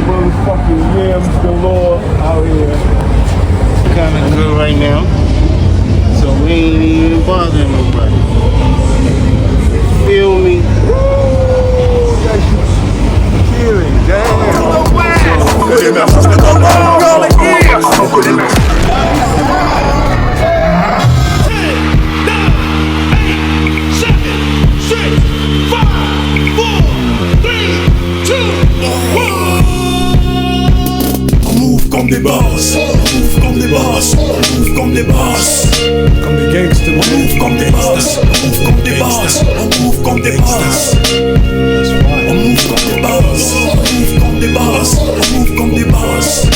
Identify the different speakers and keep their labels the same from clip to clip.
Speaker 1: Motherfucking yams galore out here. Kinda good right now. So we ain't even bothering nobody. Feel me? Killing, damn.
Speaker 2: Comme des boss, on move comme des boss, on move comme des boss,
Speaker 3: comme des gangsters,
Speaker 2: on move comme des boss, on move comme des boss, on move comme des boss, on move comme des boss, on move comme des boss, on move comme des boss,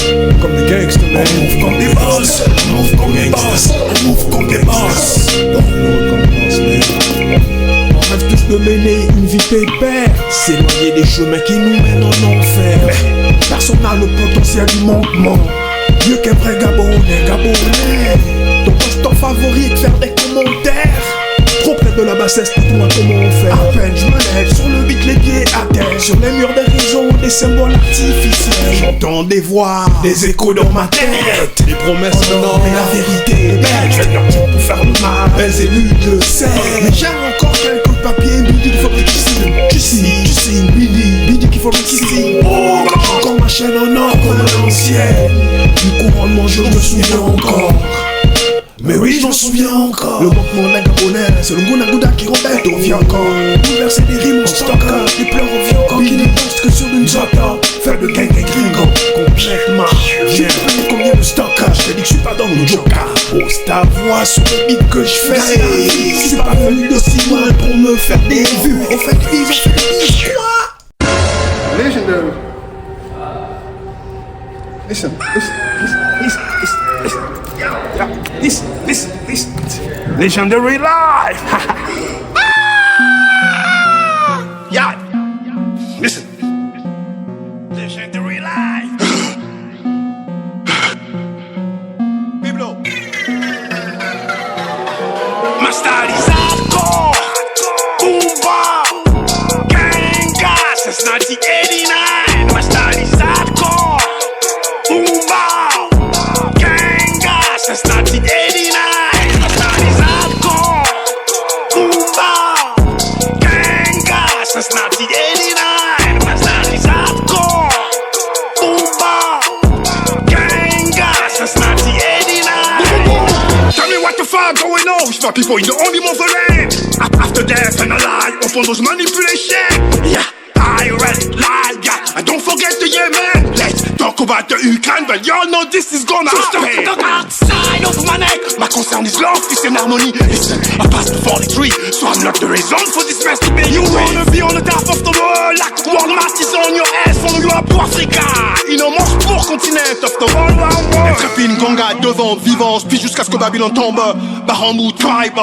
Speaker 3: comme des gangsters,
Speaker 2: on move comme des boss, on move comme des boss, on move comme des boss.
Speaker 3: On rêve tous de mener une vie pépère, s'éloigner des chemins qui nous mènent en enfer. Personne n'a le potentiel du manquement, mieux qu'un vrai Gabonais, Gabonais. Ton poste favori de faire des commentaires, trop près de la bassesse, dis-moi comment on fait. À peine je me lève sur le beat, les pieds à terre, sur les murs des réseaux, des symboles artificiels. J'entends des voix, des échos dans ma tête, des promesses non, mais la vérité est belle. Je vais dire tout pour faire le mal, les élus le savent. Mais j'ai encore quelques papiers, Bidi qu'il faut que tu signes, Bidi qu'il faut que tu signes. Oh, encore ma chaîne en or comme à l'ancienne, du couronnement je me souviens encore. Mais oui, j'en souviens encore. Le manquement d'un Gabonais, c'est le Gouda qui rebelle. On vient encore bouleverser des rimes en stock. Les pleurs reviennent encore qui ne dansent que sur une zota. Faire de gang gringo complètement. J'ai pris combien de stock. Je t'ai dit que je suis pas dans le joker. Pose ta voix sur le beat que je fais. Je suis pas venu de si loin pour me faire des vues. En fait, ils ont fait des quoi?
Speaker 4: Legendary. Listen. Yeah, this. Legendary life. Yeah, listen. Legendary life. Biblo. My style is hardcore. Boomba. Ganga since 1989. My style is hardcore. Boomba. Ganga since 1989. My style is hardcore. Boomba. Ganga since 1989. My style is hardcore. Boomba. Ganga since 1989. Tell me what the fuck going on? It's my people in the only motherland. After death and alive, upon those manipulation. Yeah, I read it live, yeah. And don't forget the yeah, man. Let's talk about the Ukraine, but y'all know this is gonna happen. The dark side of my neck. My concern is love, peace and harmony. Listen, I passed the 43, so I'm not the reason for this mess to be. You wanna be on the top of the world, like Walmart is on your ass, follow you up to Africa. Il en mange pour continent of the world, Intrépide Ganga devant, vivance, puis jusqu'à ce que Babylone tombe. Bahamut tribe,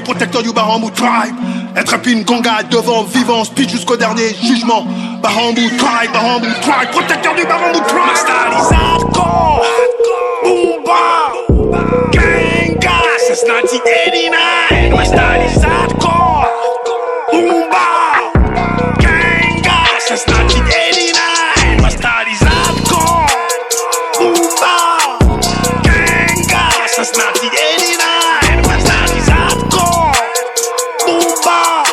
Speaker 4: protecteur du Bahamut tribe. Intrépide Ganga devant, vivance, puis jusqu'au dernier jugement. Bahamut tribe, protecteur du Bahamut tribe. My style is hardcore, Boomba, Ganga since 1989. My style is hardcore, Boomba, Ganga since 1989. My style is hardcore, Boomba, Ganga since 1989. My style is hardcore, Boomba,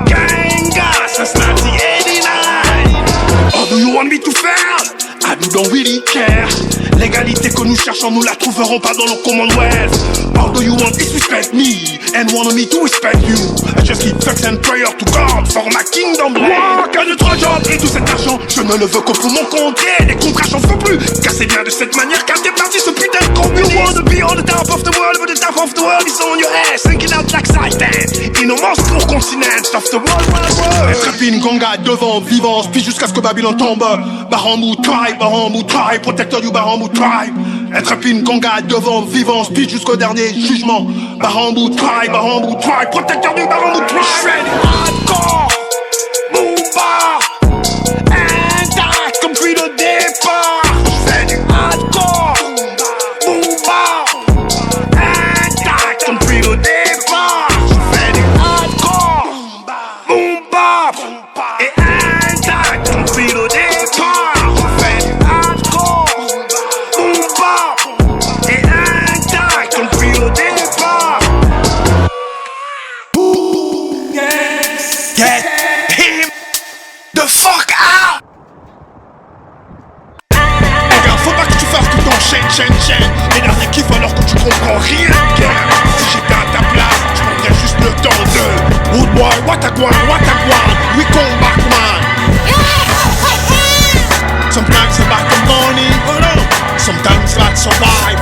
Speaker 4: Ganga since 1989. How do you want me to fail? I don't really care. L'égalité que nous cherchons, nous la trouverons pas dans le Commonwealth. How do you want to respect me and want me to respect you? I just keep thanks and prayer to God for my kingdom. Moi, qu'un de trois jobs et tout cet argent, je ne le veux que pour mon compte. Et les contrats, j'en veux plus. Car c'est bien de cette manière qu'un t'es parti ce putain de communiste. You wanna be on the top of the world, but the top of the world is on your ass. Thinking out like Satan. Innocence pour continent of the world, Intrépide Ganga devant, vivance, puis jusqu'à ce que Babylone tombe. Bahamut tribe, protecteur du Bahamut tribe. Intrépide Ganga devant, vivance, puis jusqu'au dernier jugement. Bahamut tribe, protecteur du Bahamut tribe. Shredded hardcore, Boomba, intact comme depuis le départ. J'fais du hardcore, Boomba, intact comme depuis le départ. J'fais du hardcore, Boomba. the fuck out. Regarde, faut pas que tu fasses tout ton chaîne. Énervé kiff alors que tu comprends rien. Si j'étais à ta place, je prendrais juste le temps de Wood boy, what a guan, we come back man. Sometimes it's about the money, sometimes like survive.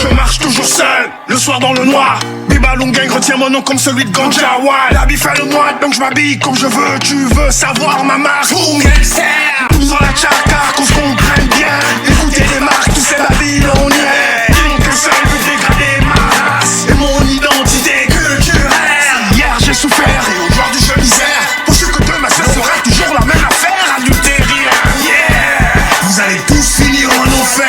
Speaker 4: Je marche toujours seul, le soir dans le noir. Bibalong gang retient mon nom comme celui de Ganja. Ouais, l'habit fait le moine, donc je m'habille comme je veux. Tu veux savoir ma marque? Boom, gangster. Tous dans la tchaka, qu'on se comprenne bien. Écoutez les marques, tous ces babyloniens. Ils n'ont qu'un seul but, dégrader ma race et mon identité culturelle. Hier j'ai souffert et aujourd'hui je misère. Pour ceux que demain ce sera toujours la même affaire. Adultérien, yeah. Vous allez tous finir en enfer.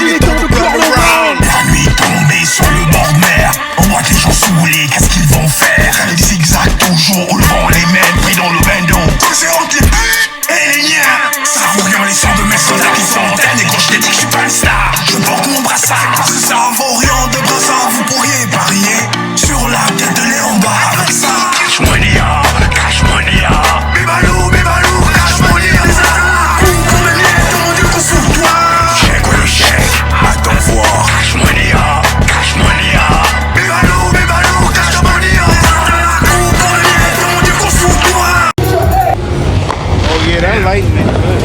Speaker 4: Il est temps de clore le round.
Speaker 2: La nuit tombée sur le bord de mer. On voit que les gens saoulés, qu'est-ce qu'ils vont faire? Ils zigzags toujours, au vent les mêmes, pris dans le bendo. Causé entre les buts et les liens. Ça vaut rien les sons de mes soldats qui s'entraînent. Et quand je t'ai dit que je suis pas une star, je porte mon brassard. Ça vaut rien de brassard, vous pourriez parier sur la tête de Léon Bas avec ça. Cash money, cash money, Bibalou, cash money, pour le lien, mon Dieu qu'on sauve toi. Attends voir. Cash money, Bibalou, cash money, pour le lien, mon Dieu qu'on sauve toi.
Speaker 1: Oh yeah, that lightning good.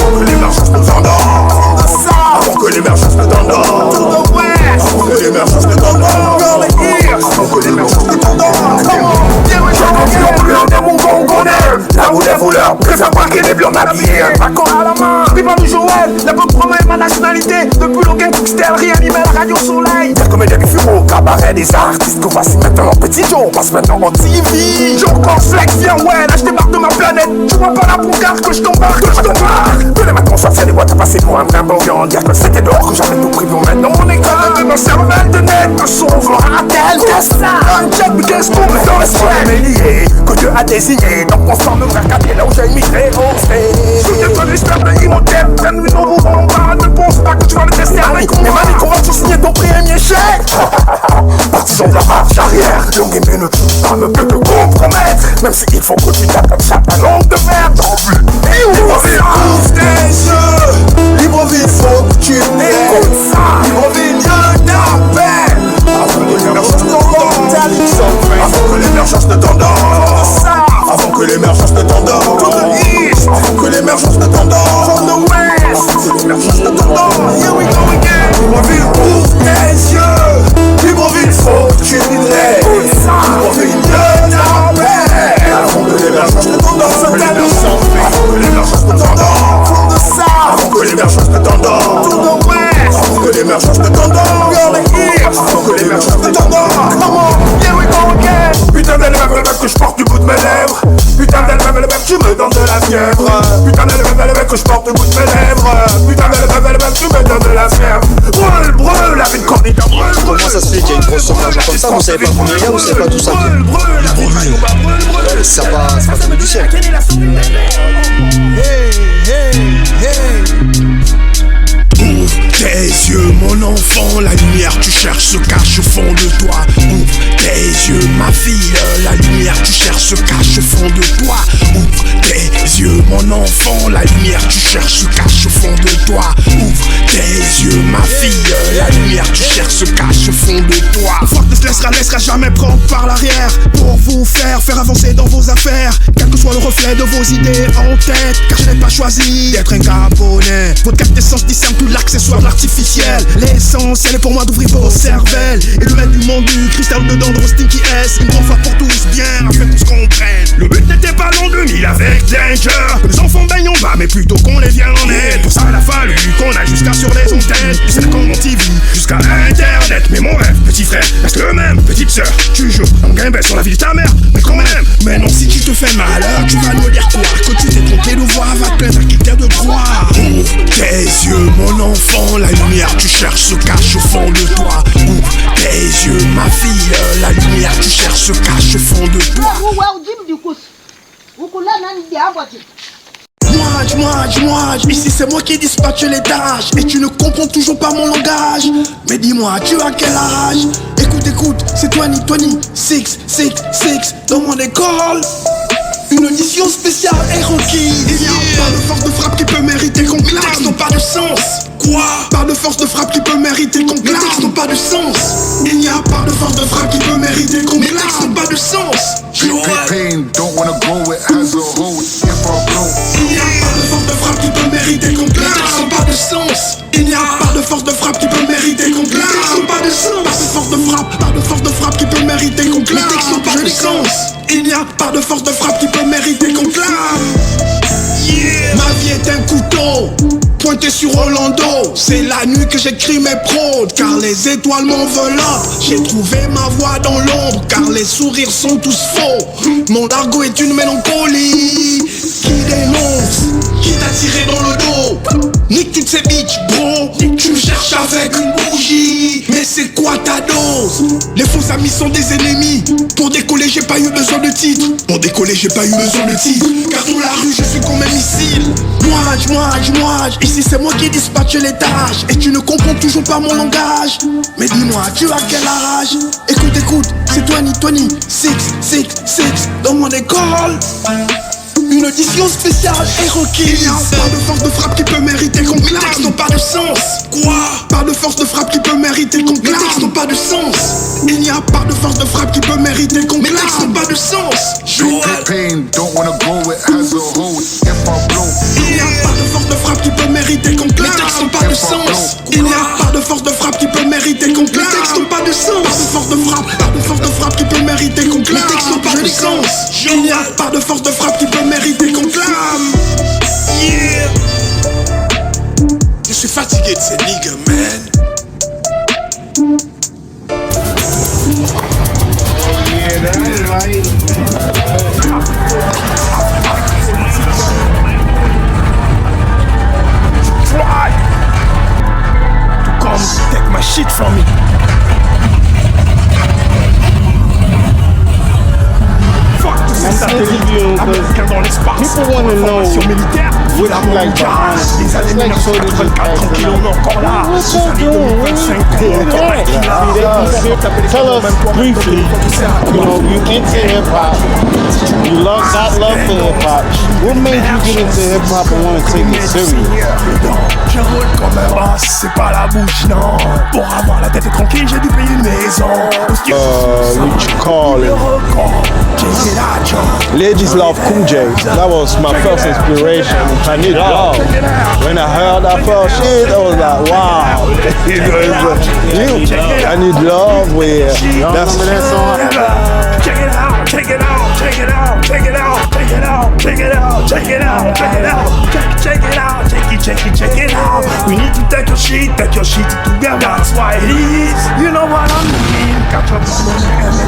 Speaker 2: Faut que
Speaker 3: Paco à la main, Pipa du Joël, la bonne promet ma nationalité. Depuis l'Aucun Kixtel, réanimé la radio soleil. Y'a comme des bureaux, cabaret des artistes. Que voici maintenant petit Joe, passe maintenant en TV. Joe Corflex, viens ouais, là je débarque de ma planète. Tu vois pas la broucard que je t'embarque, Tous les matins on sortit des boîtes à passer pour un brimbouriant. Dire que c'était dehors, que j'avais tout pris pour mettre dans mon école. De ma cervelle de net, un son vouloir à tel, qu'est-ce ça? Un jet, mais qu'est-ce qu'on met dans le ciel? Que Dieu a désigné, donc on s'en me faire capier là où j'ai immigré au stage. Souviens-toi de l'histoire de Imhotep, la nuit au bout en bas, ne pense pas que tu vas le tester avec moi. Mais Malik, on va-tu signer ton premier chèque? Partisan de la marche arrière, longue et mais ne pas me peut te compromettre. Même s'il faut que tu tapes comme ça ta langue de merde. Libreville, ouvre tes yeux. Libreville, faut que tu écoutes ça. Libreville, Dieu t'appelle. Avant que l'émergence ne t'endorme. Avant que l'émergence ne t'endorme. Avant que l'émergence ne t'endorme. Avant que l'émergence ne t'endorme. From the west. Avant que l'émergence ne t'endorme. Here we go again. Libreville, ouvre tes yeux. Libreville, faut que tu écoutes ça. Libreville, Dieu t'appelle. Avant que l'émergence ne t'endorme. Avant que l'émergence ne t'endorme. From the south. Avant que l'émergence ne t'endorme. From the west. Avant que l'émergence ne t'endorme. Avant que l'émergence ne t'endorme. Come on, here we go again. Putain d'elle même que je porte du bout de mes lèvres. Putain d'elle même tu me donnes de la fièvre. Putain d'elle même que je porte du bout de mes lèvres. Putain d'elle même tu me donnes de la fièvre. Brûle, brûle, avec une cornette à brûle.
Speaker 5: Comment ça se fait qu'il y a une grosse somme d'argent comme ça? Vous savez pas combien il y a, vous savez pas tout ça? Ça va, c'est pas tombé du ciel.
Speaker 3: Hey, hey, hey. Ouvre tes yeux, mon enfant, la lumière tu cherches se cache au fond de toi. Ouvre tes yeux, ma fille, la lumière tu cherches se cache au fond de toi. Ouvre tes yeux, mon enfant, la lumière tu cherches se cache au fond de toi. Ouvre tes yeux, ma fille, la lumière tu cherches se cache au fond de toi. Une fois que ne se laissera jamais prendre par l'arrière pour vous faire avancer dans vos affaires. Quel que soit le reflet de vos idées en tête, car je n'ai pas choisi d'être un Gabonais. Votre carte d'essence discerne tout l'accessoire de l'artificiel. L'essentiel est pour moi d'ouvrir vos cervelles et de mettre du monde du cristal dedans de vos stinky S. Une bonne fois pour tous, bien, afin que tous comprennent. Le but n'était pas l'an 2000 avec Danger, que les enfants baignent en bas, mais plutôt qu'on les vienne en aide. Pour ça il a fallu qu'on aille jusqu'à sur les antennes, du Sénégal en TV jusqu'à Internet. Mais mon rêve, petit frère, reste le même. Petite sœur, tu joues en game sur la vie de ta mère, mais quand même. Mais non, si tu te fais malheur, tu vas nous dire quoi? Que tu t'es trompé de voix, va te plaindre à qui t'es de croire. Ouvre tes yeux, mon enfant, la lumière tu cherches se cache au fond de toi. Ouvre tes yeux, ma fille, la lumière tu cherches se cache au fond de toi. Moi, ici c'est moi qui dispatche les tâches. Et tu ne comprends toujours pas mon langage. Mais dis-moi, tu as quel âge? Écoute, c'est 6, dans mon école. Une audition spéciale est requise. Il n'y a pas de force de frappe qui peut mériter qu'on clame. Les textes n'ont pas de sens. Quoi? Pas de force de frappe qui peut mériter qu'on clame. Les textes n'ont pas de sens. Il n'y a pas de force de frappe qui peut mériter qu'on clame. Les textes n'ont pas de sens.
Speaker 6: Pain, don't wanna go, it has a hole. If I blow.
Speaker 3: Il n'y a pas de force de frappe qui peut mériter qu'on clame. Les textes n'ont pas de sens. Il n'y a pas de force de frappe qui peut mériter qu'on clame. Les textes n'ont pas de sens. Pas de force de frappe, pas de force de frappe qui peut mériter qu'on clame. Les textes n'ont pas de sens. Il n'y a pas de force de frappe qui peut mériter qu'on clame. Yeah. Ma vie est un couteau pointé sur Orlando. C'est la nuit que j'écris mes prods, car les étoiles m'enveloppent. J'ai trouvé ma voix dans l'ombre, car les sourires sont tous faux. Mon argot est une mélancolie qui dénonce, qui t'a tiré dans le dos. Nique toutes ces bitches, bro. Tu me cherches avec une bougie, mais c'est quoi ta dose? Les faux amis sont des ennemis. Pour décoller j'ai pas eu besoin de titre. Pour décoller j'ai pas eu besoin de titre, car dans la rue je suis comme un missile. Moi, ici c'est moi qui dispatche les tâches. Et tu ne comprends toujours pas mon langage. Mais dis-moi, tu as quel âge? Écoute, c'est 6, dans mon école. Une audition spéciale est requise. Il n'y a pas de force de frappe qui peut mériter qu'on clame. Les textes n'ont pas de sens. Quoi? Pas de force de frappe qui peut mériter qu'on clame. Les textes n'ont pas de sens. Il n'y a pas de force de frappe qui peut mériter qu'on clame. Les textes n'ont pas de sens.
Speaker 6: Pain, don't wanna go, it has a hole. If I blow.
Speaker 3: Il n'y a pas de force de frappe qui peut mériter qu'on clame. Les textes n'ont pas de sens. Il n'y a pas de force de frappe qui peut mériter qu'on clame. Les textes n'ont pas de sens. Pas de force de frappe, pas de force de frappe qui peut mériter qu'on clame. Les textes n'ont pas de sens. Il n'y a pas de force de frappe qui peut mériter qu'on clame. Yeah. Je suis fatigué de ces niggas, man.
Speaker 1: Yeah, that's right.
Speaker 3: Try to come take my shit from me. Fuck tout
Speaker 1: I'm
Speaker 3: ça,
Speaker 1: interviewing
Speaker 3: américain dans l'espace.
Speaker 1: people want to know
Speaker 3: militaire.
Speaker 1: what you like behind it.
Speaker 3: Les années
Speaker 1: It's like so they just
Speaker 3: 1984,
Speaker 1: ask
Speaker 3: tranquille, on est encore là.
Speaker 1: What
Speaker 3: Ces
Speaker 1: you
Speaker 3: années
Speaker 1: doing?
Speaker 3: 2025, on est encore là.
Speaker 1: Tell us briefly, you know, you into hip hop, you got love for hip hop. What made you get into hip hop and want to take it serious?
Speaker 3: Je roule comme un boss, c'est pas la bouche, non. Pour avoir la tête tranquille, j'ai dû payer une maison.
Speaker 7: What you call it? Ladislav Cool J. That was my first inspiration. I need love. When I heard that first shit, I was like, wow. You know, I need love. That's
Speaker 1: Remember that song?
Speaker 3: Check it out, check it out, check it out, check it out, check it out, check it out, check it out, check it out, check it out, check it out. We need to take your shit together. That's why it is. You know what I mean? Catch up on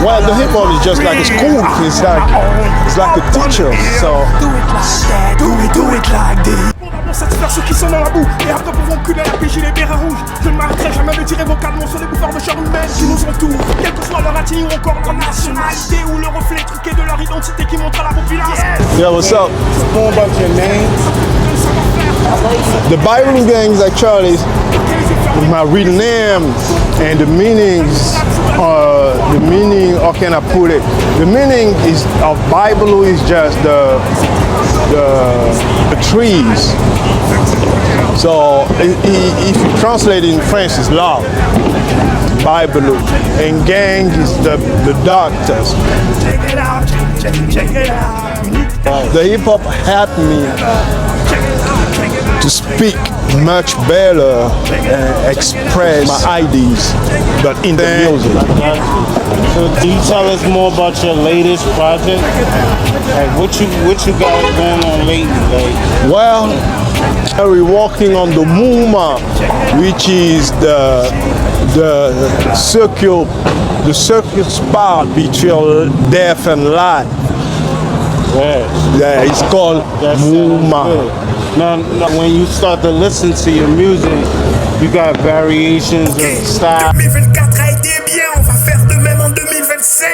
Speaker 7: well, the hip hop is just like a school. It's like a teacher. So
Speaker 3: do it like that, do it like this. Pour satisfaire ceux qui sont dans la boue et après pouvons culer la PJ les bérets rouges. Je ne m'arrêterai jamais de tirer vocalement sur les bouffeurs de chair humaine qui nous entourent. Quelle que soit leur ethnie ou encore leur nationalité ou le reflet truqué de leur identité qui montre à la population.
Speaker 7: yeah, what's up?
Speaker 1: More about your name.
Speaker 7: The Byron Gangs actually is my real name, and the meanings. The meaning, how can I put it? The meaning is of Bible is just the trees. So if you translate it in French, it's love. Bible and gang is the doctors.
Speaker 3: Check it out, check it out.
Speaker 7: The hip hop helped me to speak much better and express my ideas, but in the music.
Speaker 1: So can you tell us more about your latest project? Like what you got going on lately? Like,
Speaker 7: Well, we're working on the Muma, which is the circle part between death and life. Yeah, it's called
Speaker 1: that's
Speaker 7: Muma.
Speaker 1: good. Now, when you start to listen to your music, you got variations of style.
Speaker 3: 2024 a été bien, on va faire de même en 2025.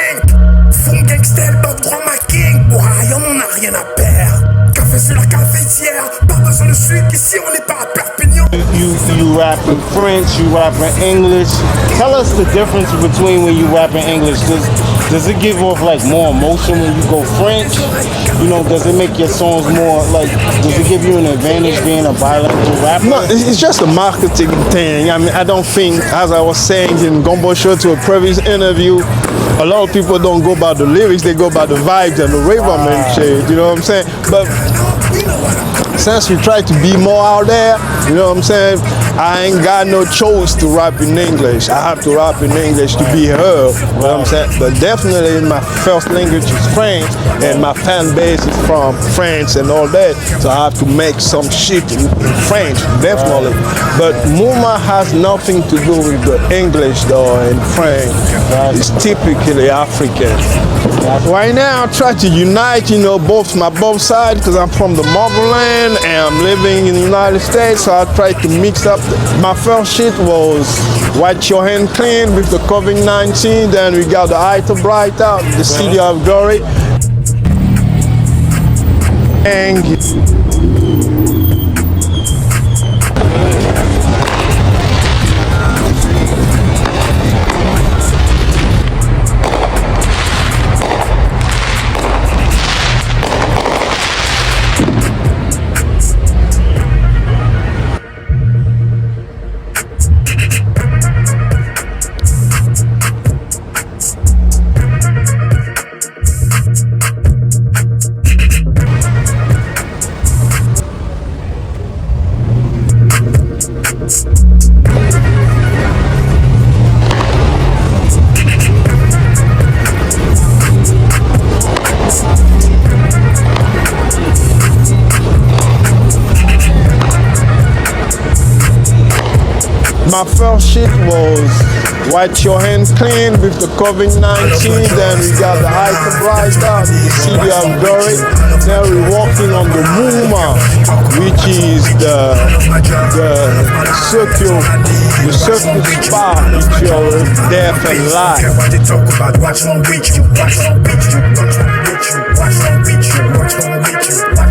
Speaker 3: Fond gangster, Bob Grand King. Pour rien, on n'a rien à perdre. Café sur la cafetière, pas besoin de suite, ici on n'est pas à Perpignan.
Speaker 1: You rap in French, you rap in English. Tell us the difference between when you rap in English. Does it give off like more emotion when you go French? You know, does it make your songs more like, does it give you an advantage being a bilingual rapper?
Speaker 7: No, it's just a marketing thing. I mean, I don't think, as I was saying in Gumbo Show to a previous interview, a lot of people don't go by the lyrics, they go by the vibes and the rhythm and shit, you know what I'm saying? But since we try to be more out there, you know what I'm saying? I ain't got no choice to rap in English. I have to rap in English to be heard, you know what I'm saying? But definitely my first language is French and my fan base is from France and all that. So I have to make some shit in French, definitely. But Muma has nothing to do with the English though in French. It's typically African. Right now I try to unite, you know, both sides because I'm from the motherland and I'm living in the United States, so I try to mix up. My first shit was Wipe Your Hand Clean with the COVID-19, then we got the Eye to Bright Out, the City of Glory. And My first shit was Wipe Your Hands Clean with the COVID-19. Then we got the Hyperbrighter, the city of Dory. Now we're working on the Muma, which is the circle spa with your death and life.
Speaker 2: They talk about what's wrong with you, what's wrong with you, what's wrong with you, what's wrong with you, what's wrong with you.